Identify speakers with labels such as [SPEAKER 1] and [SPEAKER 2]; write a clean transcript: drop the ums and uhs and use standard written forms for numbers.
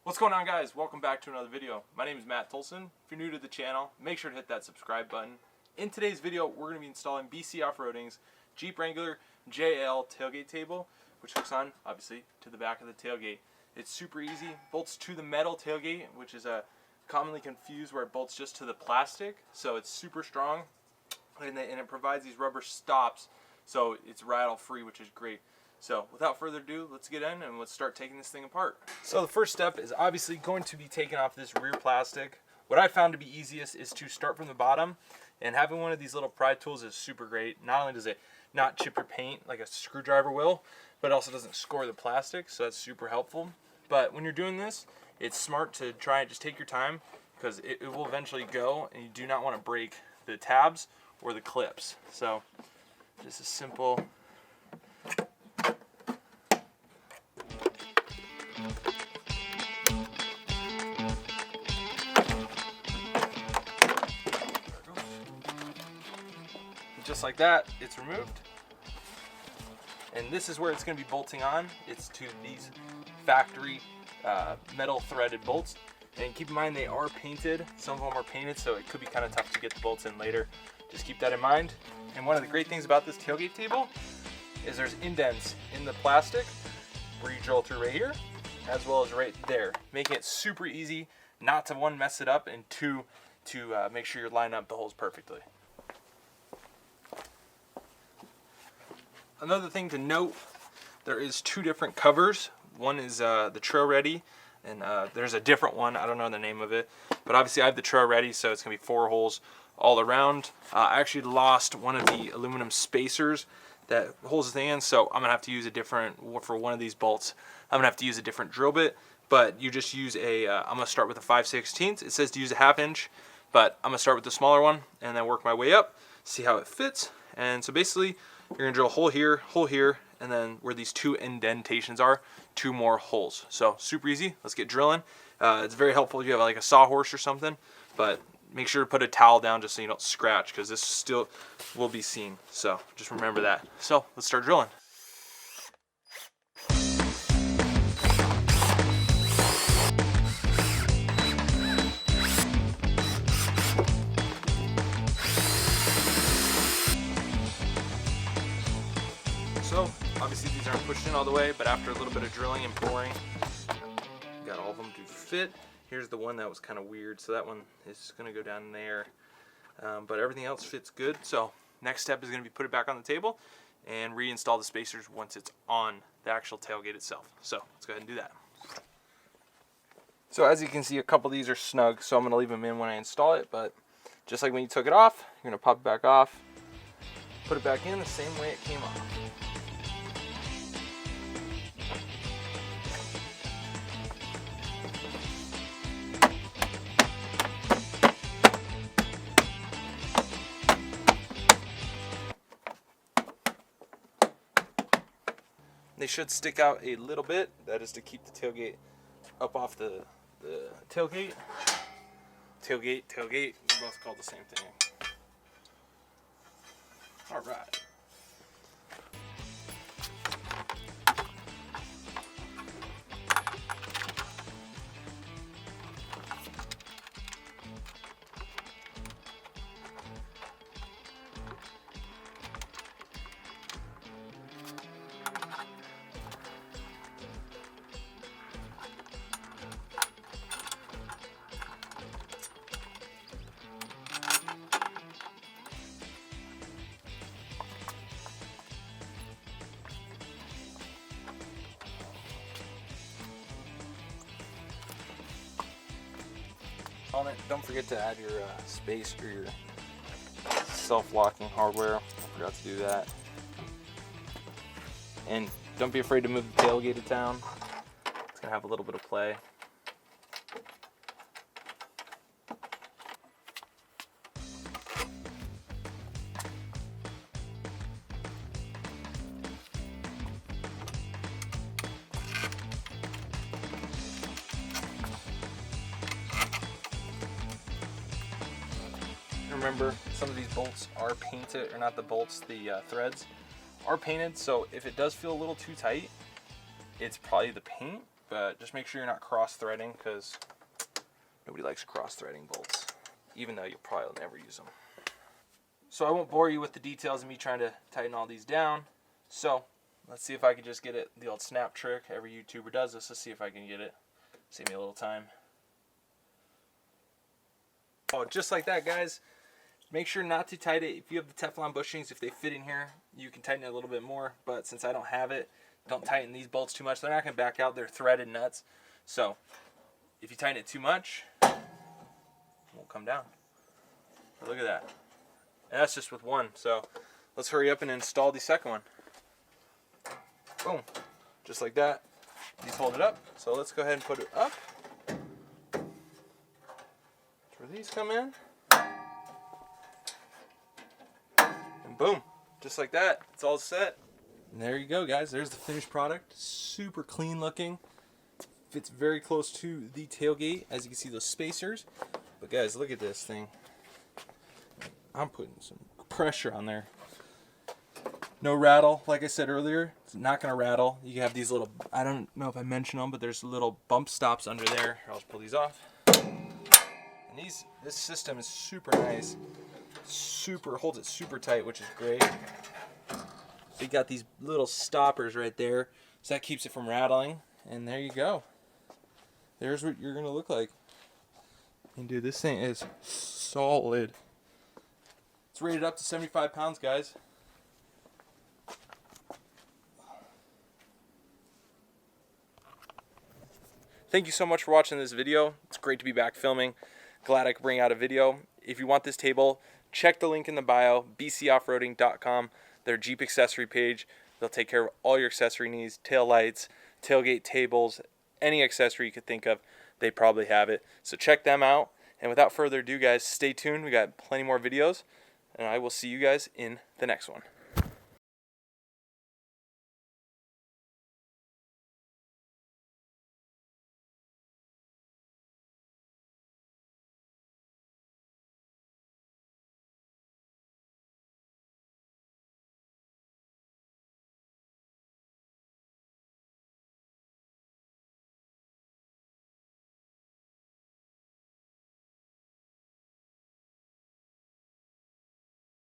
[SPEAKER 1] What's going on, guys? Welcome back to another video. My name is Matt Tolson. If you're new to the channel, make sure to hit that subscribe button. In today's video, we're going to be installing BC Off-Roading's Jeep Wrangler JL tailgate table, which hooks on, obviously, to the back of the tailgate. It's super easy. Bolts to the metal tailgate, which is commonly confused where it bolts just to the plastic. So it's super strong, and it provides these rubber stops, so it's rattle-free, which is great. So without further ado, let's get in and let's start taking this thing apart. So the first step is obviously going to be taking off this rear plastic. What I found to be easiest is to start from the bottom, and having one of these little pry tools is super great. Not only does it not chip your paint like a screwdriver will, but it also doesn't score the plastic, so that's super helpful. But when you're doing this, it's smart to try and just take your time, because it will eventually go, and you do not want to break the tabs or the clips. So just a simple just like that, it's removed. And this is where it's going to be bolting on. It's to these factory metal threaded bolts. And keep in mind, they are painted. Some of them are painted, so it could be kind of tough to get the bolts in later. Just keep that in mind. And one of the great things about this tailgate table is there's indents in the plastic where you drill through right here, as well as right there, making it super easy not to, one, mess it up, and two, to make sure you're lining up the holes perfectly. Another thing to note, there is two different covers. One is the Trail Ready, and there's a different one. I don't know the name of it, but obviously I have the Trail Ready, so it's gonna be 4 holes all around. I actually lost one of the aluminum spacers that holds the thing in, so I'm gonna have to use a different, for one of these bolts, I'm gonna have to use a different drill bit. But you just use a, I'm gonna start with a 5/16. It says to use a 1/2 inch, but I'm gonna start with the smaller one and then work my way up, see how it fits. And so basically, you're gonna drill a hole here, and then where these 2 indentations are, 2 more holes. So super easy. Let's get drilling. It's very helpful if you have like a sawhorse or something, but make sure to put a towel down just so you don't scratch, because this still will be seen. So just remember that. So let's start drilling. So obviously these aren't pushed in all the way, but after a little bit of drilling and boring, got all of them to fit. Here's the one that was kind of weird, so that one is going to go down there, but everything else fits good. So next step is going to be put it back on the table and reinstall the spacers once it's on the actual tailgate itself. So let's go ahead and do that. So as you can see, a couple of these are snug, so I'm going to leave them in when I install it, but just like when you took it off, you're going to pop it back off, put it back in the same way it came off. They should stick out a little bit. That is to keep the tailgate up off the tailgate. Tailgate, we're both called the same thing. All right. On it, don't forget to add your space or your self-locking hardware. I forgot to do that. And don't be afraid to move the tailgate to town. It's gonna have a little bit of play. Remember, some of these bolts are painted, or not the bolts, the threads are painted, so if it does feel a little too tight, it's probably the paint. but just make sure you're not cross-threading, because nobody likes cross-threading bolts, even though you'll probably never use them. So I won't bore you with the details of me trying to tighten all these down. So let's see if I can just get it, the old snap trick. Every YouTuber does this. Let's see if I can get it. Save me a little time. Oh, just like that, guys. Make sure not to tighten it. If you have the Teflon bushings, if they fit in here, you can tighten it a little bit more. But since I don't have it, don't tighten these bolts too much. They're not going to back out. They're threaded nuts. So if you tighten it too much, it won't come down. But look at that. And that's just with one. So let's hurry up and install the second one. Boom. Just like that. These hold it up. So let's go ahead and put it up. That's where these come in. And boom. Just like that. It's all set. And there you go, guys. There's the finished product. Super clean looking. Fits very close to the tailgate. As you can see, those spacers. But guys, look at this thing. I'm putting some pressure on there. No rattle, like I said earlier. It's not going to rattle. You have these little, I don't know if I mentioned them, but there's little bump stops under there. I'll just pull these off. And this system is super nice. Holds it super tight, which is great. So you got these little stoppers right there, so that keeps it from rattling. And there you go. There's what you're going to look like. And dude, this thing is solid. It's rated up to 75 pounds, guys. Thank you so much for watching this video. It's great to be back filming. Glad I could bring out a video. If you want this table, check the link in the bio, bcoffroading.com, their Jeep accessory page. They'll take care of all your accessory needs, tail lights, tailgate tables, any accessory you could think of, they probably have it. So check them out. And without further ado, guys, stay tuned. We got plenty more videos. And I will see you guys in the next one.